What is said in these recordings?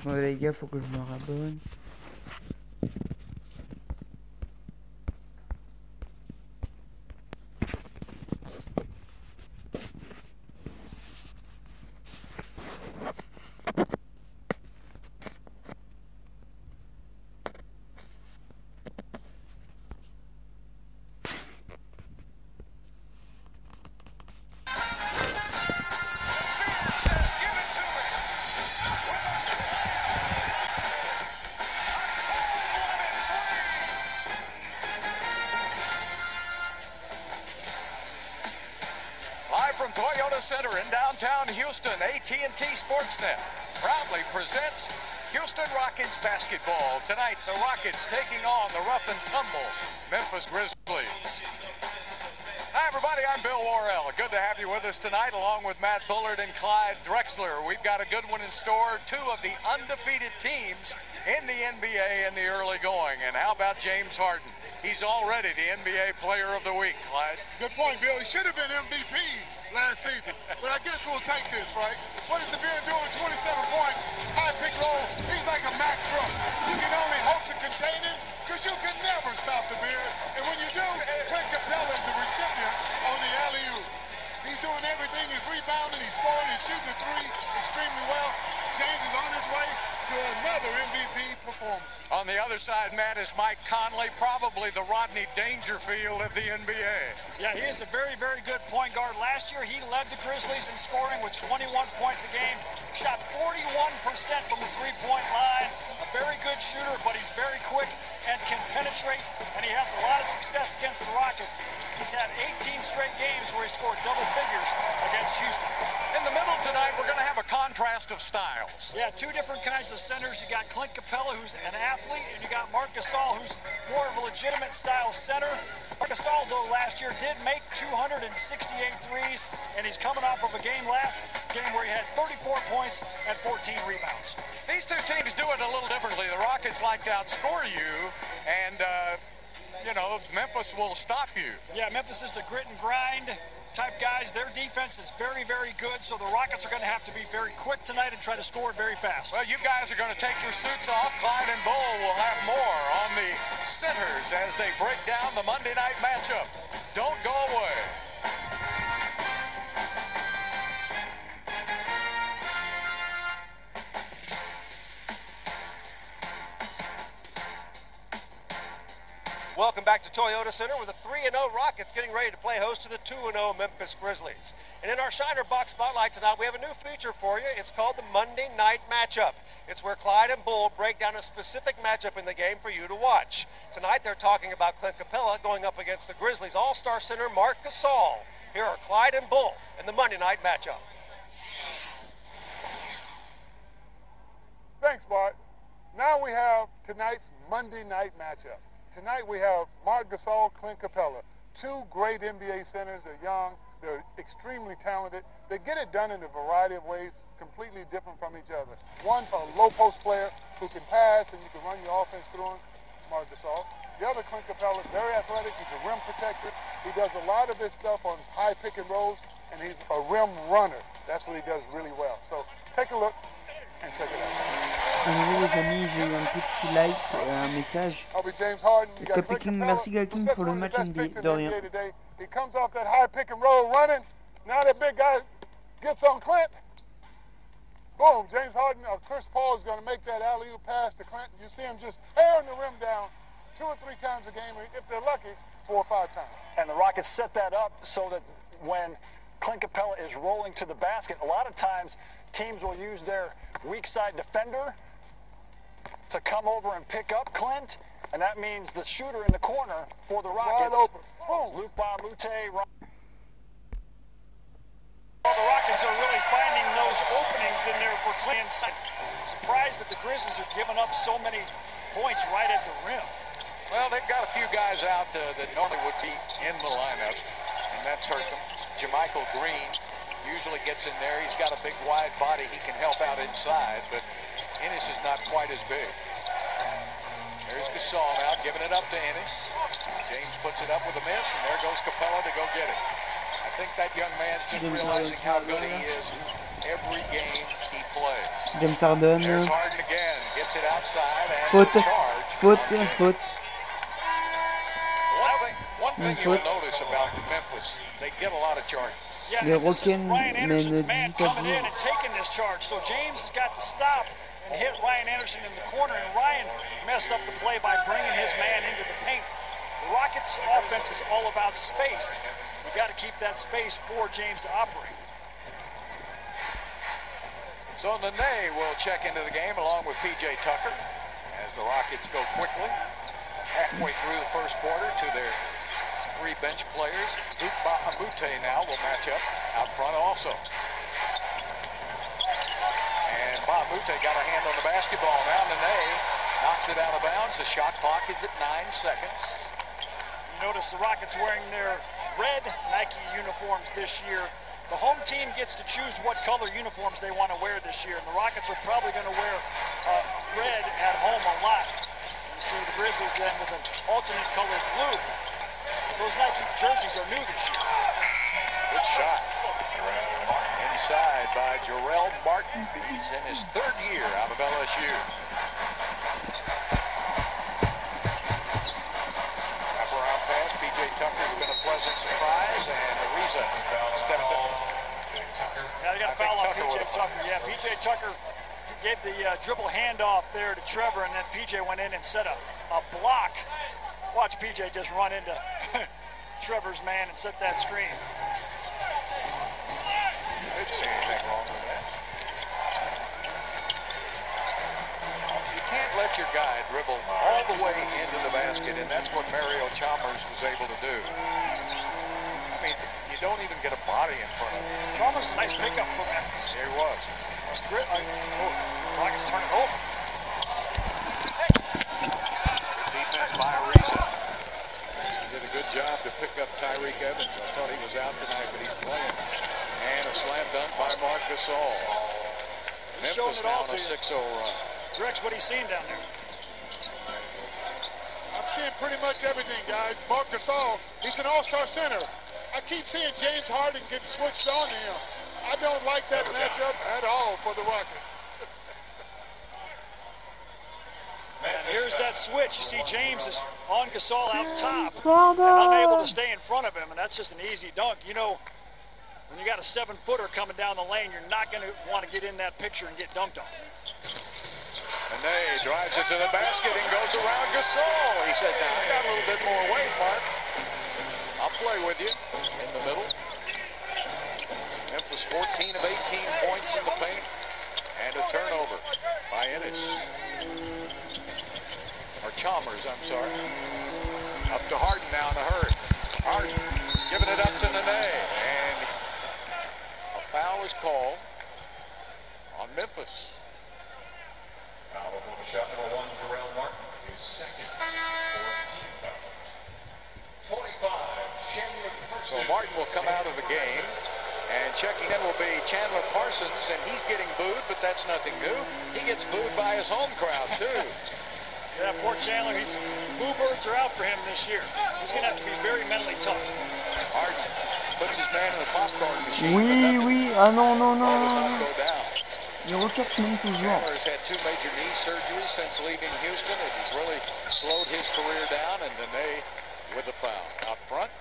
Attendez les gars, faut que je me rabonne. From Toyota Center in downtown Houston, AT&T Sportsnet proudly presents Houston Rockets basketball. Tonight, the Rockets taking on the rough and tumble Memphis Grizzlies. Hi, everybody. I'm Bill Worrell. Good to have you with us tonight, along with Matt Bullard and Clyde Drexler. We've got a good one in store. Two of the undefeated teams in the NBA in the early going. And how about James Harden? He's already the NBA Player of the Week, Clyde. Good point, Bill. He should have been MVP last season. But I guess we'll take this, right? What is the Beard doing? 27 points, high pick roll. He's like a Mack truck. You can only hope to contain him because you can never stop the Beard. And when you do, Clint Capella is the recipient on the alley-oop. He's doing everything. He's rebounding, he's scoring, he's shooting the three extremely well. James is on his way to another MVP performance. On the other side, Matt, is Mike Conley, probably the Rodney Dangerfield of the NBA. Yeah, he is a very, very good point guard. Last year, he led the Grizzlies in scoring with 21 points a game. Shot 41% from the three-point line. A very good shooter, but he's very quick and can penetrate, and he has a lot of success against the Rockets. He's had 18 straight games where he scored double figures against Houston. In the middle tonight, we're going to have a contrast of styles. Yeah, two different kinds of centers. You got Clint Capella, who's an athlete, and you got Marc Gasol, who's more of a legitimate style center. Marc Gasol, though, last year did make 268 threes, and he's coming off of a game last game where he had 34 points and 14 rebounds. These two teams do it a little differently. The Rockets like to outscore you, and, you know, Memphis will stop you. Yeah, Memphis is the grit and grind type guys. Their defense is very, very good, so the Rockets are going to have to be very quick tonight and try to score it very fast. Well, you guys are going to take your suits off. Clyde and Bull will have more on the centers as they break down the Monday night matchup. Don't go away. Welcome back to Toyota Center with the 3-0 Rockets getting ready to play host to the 2-0 Memphis Grizzlies. And in our Shiner Box Spotlight tonight, we have a new feature for you. It's called the Monday Night Matchup. It's where Clyde and Bull break down a specific matchup in the game for you to watch. Tonight, they're talking about Clint Capella going up against the Grizzlies All-Star center Marc Gasol. Here are Clyde and Bull in the Monday Night Matchup. Thanks, Bart. Now we have tonight's Monday Night Matchup. Tonight we have Marc Gasol, Clint Capella, two great NBA centers. They're young, they're extremely talented. They get it done in a variety of ways, completely different from each other. One's a low post player who can pass and you can run your offense through him, Marc Gasol. The other, Clint Capella, is very athletic. He's a rim protector. He does a lot of his stuff on high pick and rolls, and he's a rim runner. That's what he does really well. So take a look and check it out. Bonjour les amis, j'ai eu un petit like, un message. Copy King, merci King pour le match NBA, de rien. He comes off that high pick and roll running. Now that big guy gets on Clint. Boom, James Harden or Chris Paul is going to make that alley-oop pass to Clint. You see him just tearing the rim down 2 or 3 times a game, if they're lucky, 4 or 5 times. And the Rockets set that up so that when Clint Capella is rolling to the basket, a lot of times teams will use their weak side defender to come over and pick up Clint, and that means the shooter in the corner for the Rockets. Wide open. Boom. Luke Mute. Well, the Rockets are really finding those openings in there for Clint. Surprised that the Grizzlies are giving up so many points right at the rim. Well, they've got a few guys out that normally would be in the lineup, and that's hurt them. Jermichael Green usually gets in there. He's got a big, wide body. He can help out inside, but Ennis is not quite as big. There's Gasol now, giving it up to Ennis. James puts it up with a miss, and there goes Capella to go get it. I think that young man's just realizing how good he is. Every game, he play. James Harden. There's Harden again. Gets it outside and Faute. charge. Faute. One thing you'll notice about Memphis, they get a lot of charges. Yeah, Les this is Rockets Ryan Anderson's mènent man 18 à coming in 0. and taking this charge. So James has got to stop and hit Ryan Anderson in the corner, and Ryan messed up the play by bringing his man into the paint. The Rockets' offense is all about space. You got to keep that space for James to operate. So Nene will check into the game along with P.J. Tucker as the Rockets go quickly halfway through the first quarter to their three bench players. Duke Bahamute now will match up out front also. And Bahamute got a hand on the basketball. Now Nene knocks it out of bounds. The shot clock is at 9 seconds. You notice the Rockets wearing their red Nike uniforms this year. The home team gets to choose what color uniforms they want to wear this year, and the Rockets are probably going to wear red at home a lot. You see the Grizzlies then with an alternate color blue. Those Nike jerseys are new this year. Good shot. Inside by Jarrell Martin. He's in his third year out of LSU. Wraparound pass. P.J. Tucker's been a pleasant surprise, and Ariza stepped up. Yeah, they got a foul on P.J. Tucker. Yeah, P.J. Tucker gave the dribble handoff there to Trevor, and then P.J. went in and set a block. Watch P.J. just run into Trevor's man and set that screen. I didn't see anything wrong with that. You can't let your guy dribble all the way into the basket, and that's what Mario Chalmers was able to do. I mean, you don't even get a body in front of him. Chalmers, a nice pickup for Memphis. There he was. Rockets turn it over. Good defense by Ariza. He did a good job to pick up Tyreke Evans. I thought he was out tonight, but he's playing. And a slam dunk by Marc Gasol. Memphis now on a 6-0 run. Drex, what are you seeing down there? I'm seeing pretty much everything, guys. Marc Gasol, he's an all-star center. I keep seeing James Harden get switched on to him. I don't like that matchup at all for the Rockets. And here's that switch. You see James is on Gasol out top and unable to stay in front of him, and that's just an easy dunk. You know, when you got a 7-footer coming down the lane, you're not going to want to get in that picture and get dunked on. Nene drives it to the basket and goes around Gasol. He said, "Now I got a little bit more weight, Mark. I'll play with you in the middle." Memphis 14 of 18 points in the paint and a turnover by Ennis. Or Chalmers, I'm sorry. Up to Harden now in a hurry. Harden giving it up to Nene, and a foul is called on Memphis. Foul for the shot number 1, Jarrell Martin, his second for a team foul. 25, Chandler Parsons. So Martin will come out of the game, and checking in will be Chandler Parsons, and he's getting booed, but that's nothing new. He gets booed by his home crowd, too. Yeah, poor Chandler. Boo birds are out for him this year. He's going to have to be very mentally tough. Harden puts his man in the popcorn machine. Oui. Ah non. Go down. Les Rockets mènent toujours. Chandler has had 2 major knee surgeries since leaving Houston. It has really slowed his career down, and Nene with the foul. Out front,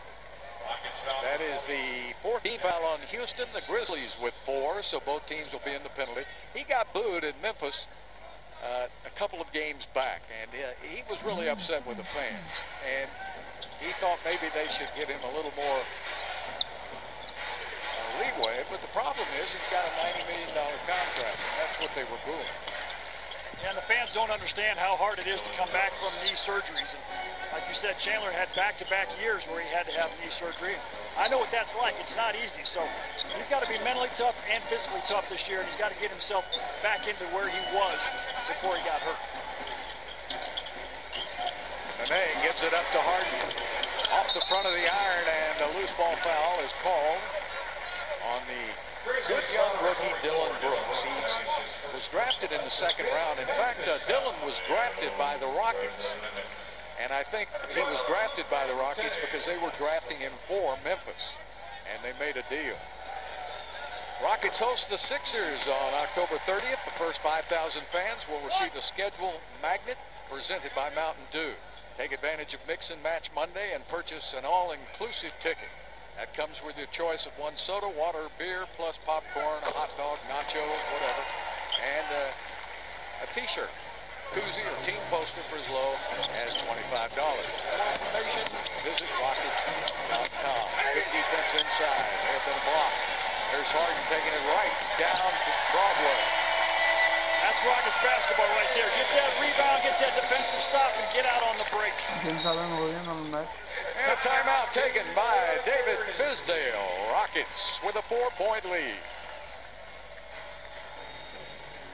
that is the 4th team foul on Houston. The Grizzlies with 4, so both teams will be in the penalty. He got booed in Memphis a couple of games back, and he was really upset with the fans. And he thought maybe they should give him a little more leeway, but the problem is he's got a $90 million contract, and that's what they were booing. And the fans don't understand how hard it is to come back from knee surgeries. And like you said, Chandler had back-to-back years where he had to have knee surgery. I know what that's like. It's not easy. So he's got to be mentally tough and physically tough this year, and he's got to get himself back into where he was before he got hurt. Nene gives it up to Harden. Off the front of the iron, and a loose ball foul is called on the good young rookie Dylan Brooks. He was drafted in the 2nd round. In fact, Dylan was drafted by the Rockets. And I think he was drafted by the Rockets because they were drafting him for Memphis. And they made a deal. Rockets host the Sixers on October 30th. The first 5,000 fans will receive a schedule magnet presented by Mountain Dew. Take advantage of Mix and Match Monday and purchase an all-inclusive ticket. That comes with your choice of one soda, water, beer, plus popcorn, a hot dog, nachos, whatever, and a t-shirt, koozie, or team poster for as low as $25. For more information, visit rockets.com. Good defense inside. There's been a block. There's Harden taking it right down to Broadway. That's Rockets basketball right there. Get that rebound, get that defensive stop, and get out on the break. And a timeout taken by David Fizdale. Rockets with a 4-point lead.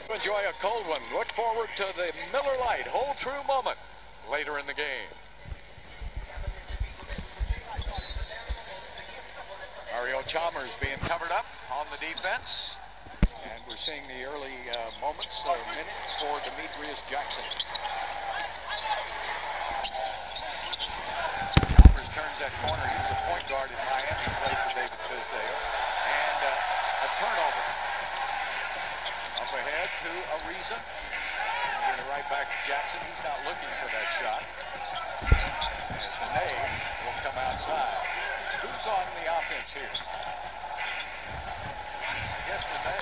Enjoy a cold one. Look forward to the Miller Lite Hold True moment later in the game. Mario Chalmers being covered up on the defense. And we're seeing the early moments or minutes for Demetrius Jackson. Chalmers turns that corner. He was a point guard in Miami, played for David Fizdale. And a turnover. Up ahead to Ariza. Get it right back to Jackson. He's not looking for that shot. As Nene will come outside. Who's on the offense here? I guess Nene.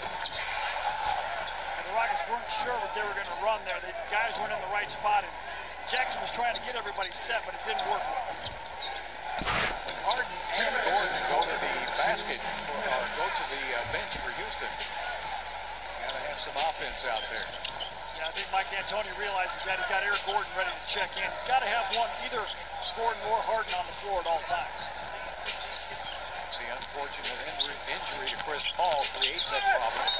And the Rockets weren't sure what they were going to run there. The guys weren't in the right spot, and Jackson was trying to get everybody set, but it didn't work well. Harden and Gordon go to the basket, go to the bench for Houston. Gotta have some offense out there. Yeah, I think Mike D'Antoni realizes that. He's got Eric Gordon ready to check in. He's got to have one, either Gordon or Harden on the floor at all times. The unfortunate injury to Chris Paul creates that problem.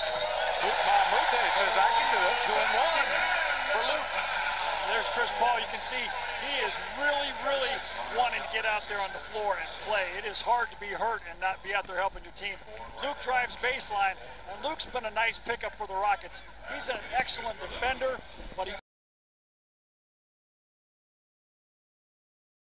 Mute says, I can do it. 2-1 for Luke. There's Chris Paul. You can see he is really, really wanting to get out there on the floor and play. It is hard to be hurt and not be out there helping your team. Luke drives baseline, and Luke's been a nice pickup for the Rockets. He's an excellent defender, but he